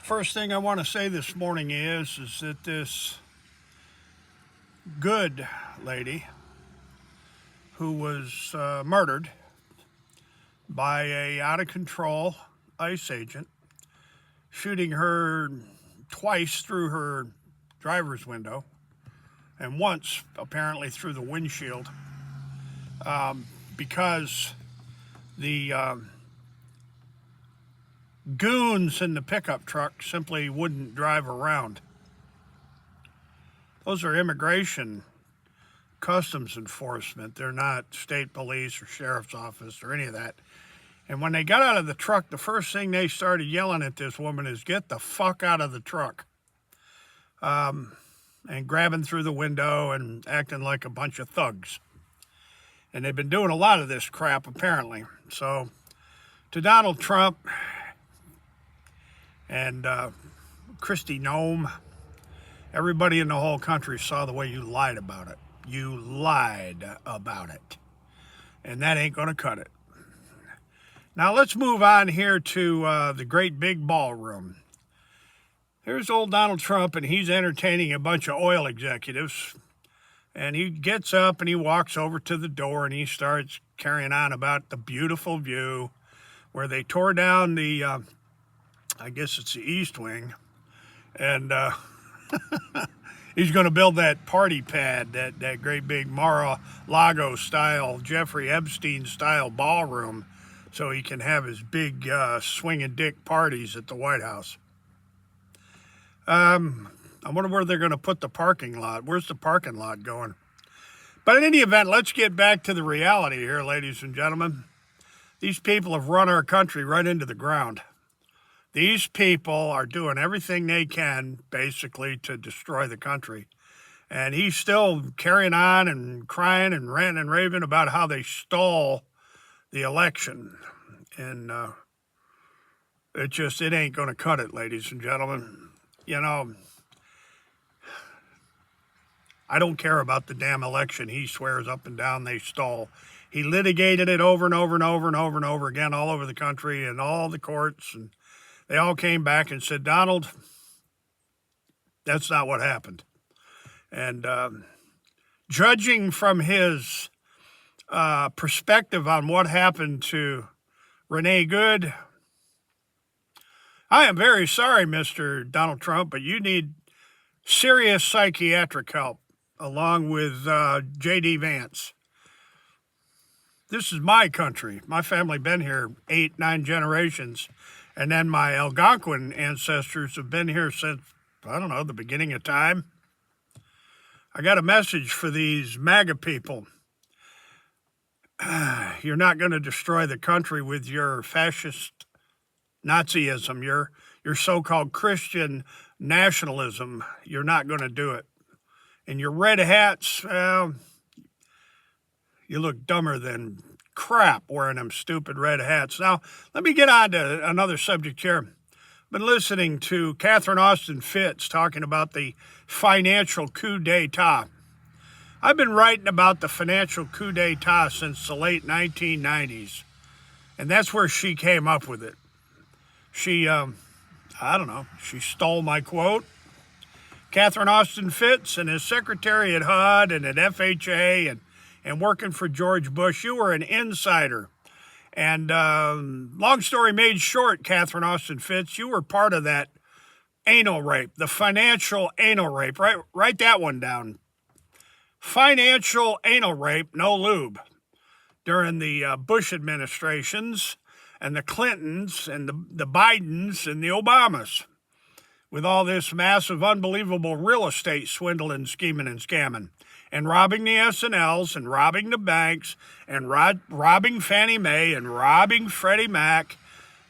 First thing I want to say this morning is that this good lady who was murdered by a out-of-control ICE agent, shooting her twice through her driver's window and once apparently through the windshield, because the goons in the pickup truck simply wouldn't drive around. Those are immigration customs enforcement. They're not state police or sheriff's office or any of that. And when they got out of the truck, the first thing they started yelling at this woman is, "Get the fuck out of the truck." And grabbing through the window and acting like a bunch of thugs. And they've been doing a lot of this crap, apparently. So, to Donald Trump and Kristi Noem, everybody in the whole country saw the way you lied about it. You lied about it. And that ain't going to cut it. Now let's move on here to the great big ballroom. Here's old Donald Trump, and he's entertaining a bunch of oil executives. And he gets up and he walks over to the door and he starts carrying on about the beautiful view where they tore down the, I guess it's the East Wing. And he's going to build that party pad, that great big Mar-a-Lago style, Jeffrey Epstein style ballroom, so he can have his big swinging dick parties at the White House. I wonder where they're going to put the parking lot. Where's the parking lot going? But in any event, let's get back to the reality here, ladies and gentlemen. These people have run our country right into the ground. These people are doing everything they can, basically, to destroy the country. And he's still carrying on and crying and ranting and raving about how they stole the election. And it ain't going to cut it, ladies and gentlemen. You know, I don't care about the damn election he swears up and down they stole. He litigated it over and over and over and over and over again all over the country and all the courts, and they all came back and said, "Donald, that's not what happened." And judging from his perspective on what happened to Renee Good, I am very sorry, Mr. Donald Trump, but you need serious psychiatric help, along with J.D. Vance. This is my country. My family been here 8, 9 generations, and then my Algonquin ancestors have been here since, I don't know, the beginning of time. I got a message for these MAGA people. You're not going to destroy the country with your fascist Nazism, your so-called Christian nationalism. You're not going to do it. And your red hats, well, you look dumber than crap wearing them stupid red hats. Now, let me get on to another subject here. I've been listening to Catherine Austin Fitts talking about the financial coup d'etat. I've been writing about the financial coup d'etat since the late 1990s, and that's where she came up with it. She, I don't know, she stole my quote. Catherine Austin Fitts and his secretary at HUD and at FHA and working for George Bush, you were an insider. And long story made short, Catherine Austin Fitts, you were part of that anal rape, the financial anal rape. Write that one down. Financial anal rape, no lube, during the Bush administrations and the Clintons and the Bidens and the Obamas, with all this massive, unbelievable real estate swindling, scheming, and scamming, and robbing the S&Ls and robbing the banks and robbing Fannie Mae and robbing Freddie Mac,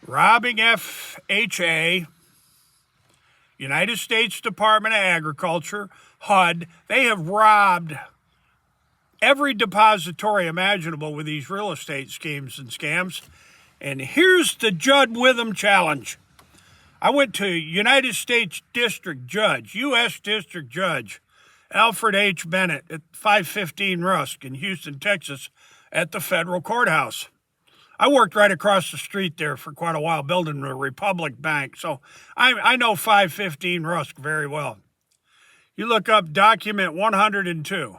robbing FHA, United States Department of Agriculture, HUD. They have robbed every depository imaginable with these real estate schemes and scams. And here's the Judd Witham challenge. I went to United States District Judge, U.S. District Judge, Alfred H. Bennett at 515 Rusk in Houston, Texas, at the federal courthouse. I worked right across the street there for quite a while building the Republic Bank, so I know 515 Rusk very well. You look up document 102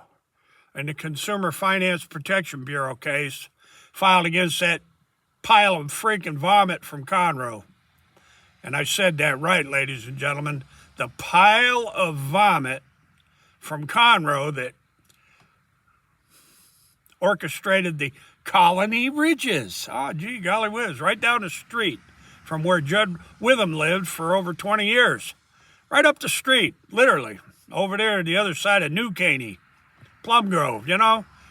in the Consumer Finance Protection Bureau case filed against that pile of freaking vomit from Conroe. And I said that right, ladies and gentlemen. The pile of vomit from Conroe that orchestrated the Colony Ridges. Oh, gee, golly whiz, right down the street from where Judd Witham lived for over 20 years. Right up the street, literally, over there the other side of New Caney, Plum Grove,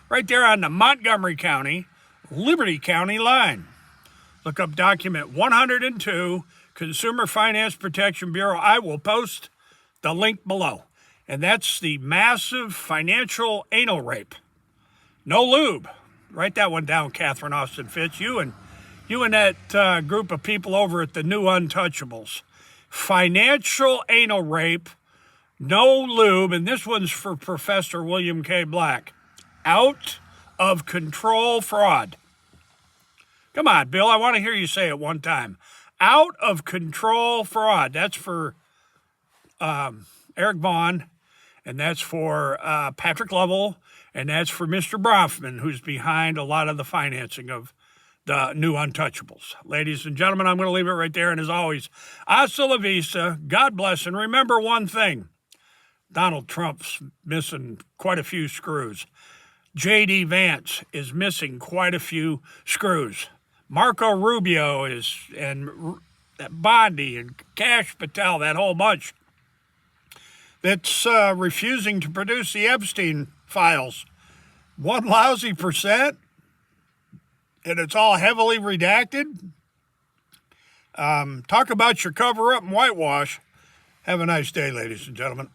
right there on the Montgomery County, Liberty County line. Look up document 102, Consumer Finance Protection Bureau. I will post the link below. And that's the massive financial anal rape. No lube. Write that one down, Catherine Austin Fitz. You and that group of people over at the New Untouchables. Financial anal rape, no lube, and this one's for Professor William K. Black. Out of control fraud. Come on, Bill, I want to hear you say it one time. Out of control fraud. That's for Eric Vaughn, and that's for Patrick Lovell, and that's for Mr. Bronfman, who's behind a lot of the financing of the New Untouchables. Ladies and gentlemen, I'm going to leave it right there. And as always, hasta la vista. God bless. And remember one thing. Donald Trump's missing quite a few screws. J.D. Vance is missing quite a few screws. Marco Rubio and Bondi and Kash Patel, that whole bunch that's refusing to produce the Epstein files. One lousy percent, and it's all heavily redacted. Talk about your cover-up and whitewash. Have a nice day, ladies and gentlemen.